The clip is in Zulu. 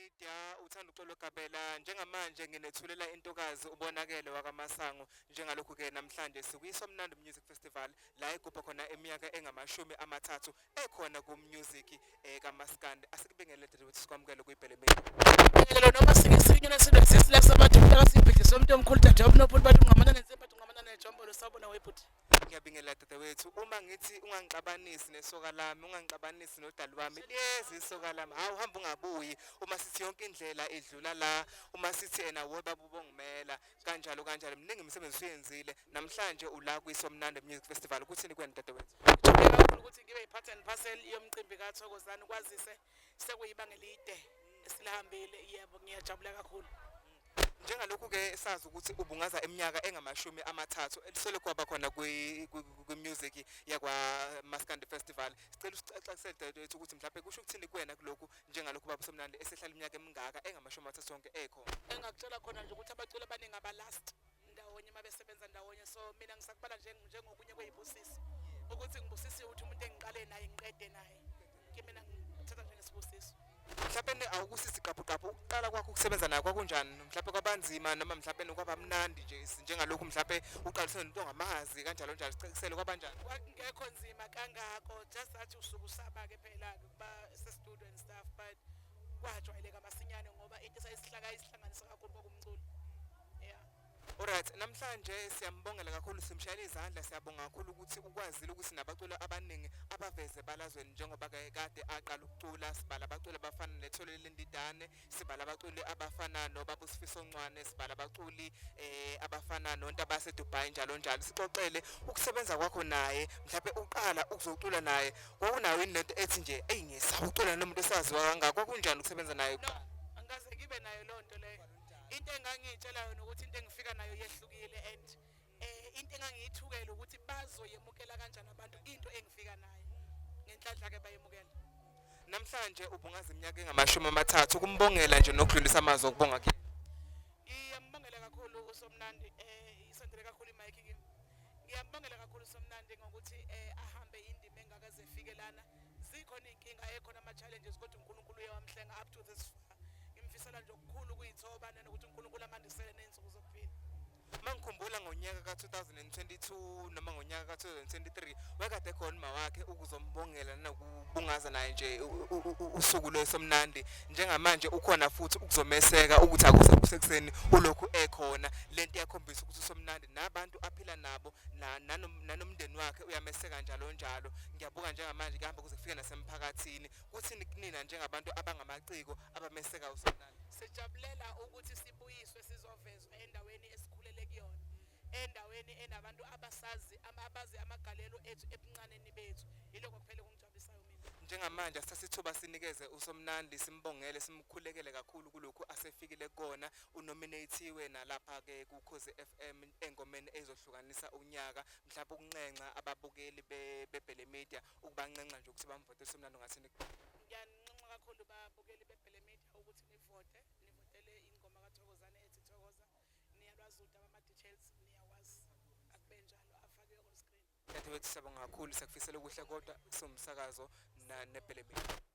Media uthanda uxolo Gabela njengamanje nginethulela intokazi ubonakele wakaMasango njengalokhu ke namhlanje sikuyisomnandi Music Festival la igubha khona eminyaka engamashumi amathathu ekhona ku music kaMaskandi asikubingelele ukuthi sikwamukele kuyiBhele Media Lelo noma singesinye sinesisi la sabantu mhlakasibhidlisa umuntu omkhulu dadewabo nophuli bathi ungamana nensimbi bathi ungamana nejombolo sabona webhuti ngiyabingelela dadewethu uma ngithi ungangixabanisi nesoka lami ungangixabanisi nodali wami lezi isoka lami hawu hamba ungabuyi uma sithi yonke indlela idlula la uma sithi ena wobaba ubongimela kanjalo mningi imisebenzi uyenzile namhlanje ula kuyisomnandi Music Festival ukuthini kwena dadewethu ngijabule kakhulu ukuthi ngibe yipart and parcel yomcimbi kaThokozani kwazise sekuyibanga elide esilahambile yebo ngiyajabula kakhulu njengalokhu ke sazi ukuthi ubungaza eminyaka engamashumi amathathu elisele kwaba khona kwi-music yakwa Maskandi Festival sicela usixaxisele dadewethu ukuthi mhlawumbe kusho ukuthini kuwena kulokhu njengalokhu baba somnandi esehlala iminyaka emingaka engamashumi amathathu sonke ekhona engakutshela khona nje ukuthi abaculi abaningi abalast ndawonye mabesebenza ndawonye so mina ngisakubala njengokunye kweyibusisi ukuthi ngibusisi ukuthi umuntu engiqale naye ngiqede naye mina ngithatha njengesibusiso mhlawumbe awukusisi qabuqabu uqala kwakho ukusebenza naye kwakunjani mhlawumbe kwabanzima noma mhlawumbe kwaba mnandi nje njengalokhu mhlawumbe uqalisene nento ongamazi kanjalo sicekisele kwabanjani kwakungekho nzima kangako just athi usuku usaba ke phela kuba se-studio and stuff but kwajwayeleka masinyane ngoba into isihlanganisa kakhulu kwakumculo yeah. Alright namhlanje siyambongela kakhulu simshayela izandla siyabonga kakhulu ukuthi ukwazile ukuthi nabaculi abaningi abaveze balazweni njengoba kade aqala ukucula sibala abaculi abafana neThole Lendidane sibala abaculi abafana noBaba uSifiso Ncwane sibala abaculi abafana noNtabase Dubai njalo sixoxele ukusebenza kwakho naye mhlawumbe uqala ukuzocula naye kwakunayo into ethi nje ngiyesaba ucula nomuntu esaziwa kangaka kwakunjani ukusebenza naye angikaze ngibe nayo lonto leyo into engangitshela yona ukuthi into engifika nayo yehlukile and into engangiyithukela ukuthi bazoyemukela kanjani abantu into engifika nayo ngenhlanhla ke bayemukela namhlanje ubungaza iminyaka engamashumi amathathu kumbongela nje nokudlulisa amazwi okubonga kimi ngiyambongela kakhulu uSomnandi isondele kakhulu iMike kimi ngiyambongela kakhulu uSomnandi ngokuthi ahambe indima engakaze efike lana zikhona inkinga ekhona ama challenges kodwa uNkulunkulu uyawamhlenga up to this far ngimfisela nje okukhulu kuyithoba nokuthi uNkulunkulu amandisele nensuku zokuphila mangikhumbula ngonyaka ka2022 noma ngonyaka ka2023 wakade khona uma wakhe ukuzombongela nokubungaza naye nje usuku lwesomnandi njengamanje ukhona futhi ukuzomeseka ukuthi akuze kusekuseni ulokhu ekhona lento yakhombisa ukuthi usomnandi nabantu aphila nabo nanomndeni wakhe uyameseka njalo ngiyabuka njengamanje kuhamba kuze kufike nasemphakathini kuthini kunina njengabantu abangamaciko abameseka usomnandi sijabulela ukuthi sibuyiswe sizovezwa endaweni esikhulele kuyona endaweni enabantu abazi amagalelo ethu ebuncaneni bethu yiloko kuphela kungijabulisayo mina njengamanje sasithuba sinikeze usomnandi simbongele simkhulekele kakhulu kulokhu asefikile kona unominatiwe nalapha ke kuKhozi FM engomeni ezohlukanisa unyaka mhlawumbe ukuncenca ababukeli beBhele Media ukubancenca nje ukuthi bamvote usomnandi ngathini ngiyancenca kakhulu babukeli beBhele Media ukuthi nivotele ingoma kaThokozane ethi Thokoza niyalwazi udaba ama-details niyawazi akube njalo afakiwe on screen dadewethu siyabonga kakhulu sakufisela ukuhle kodwa somsakazo neBhele Media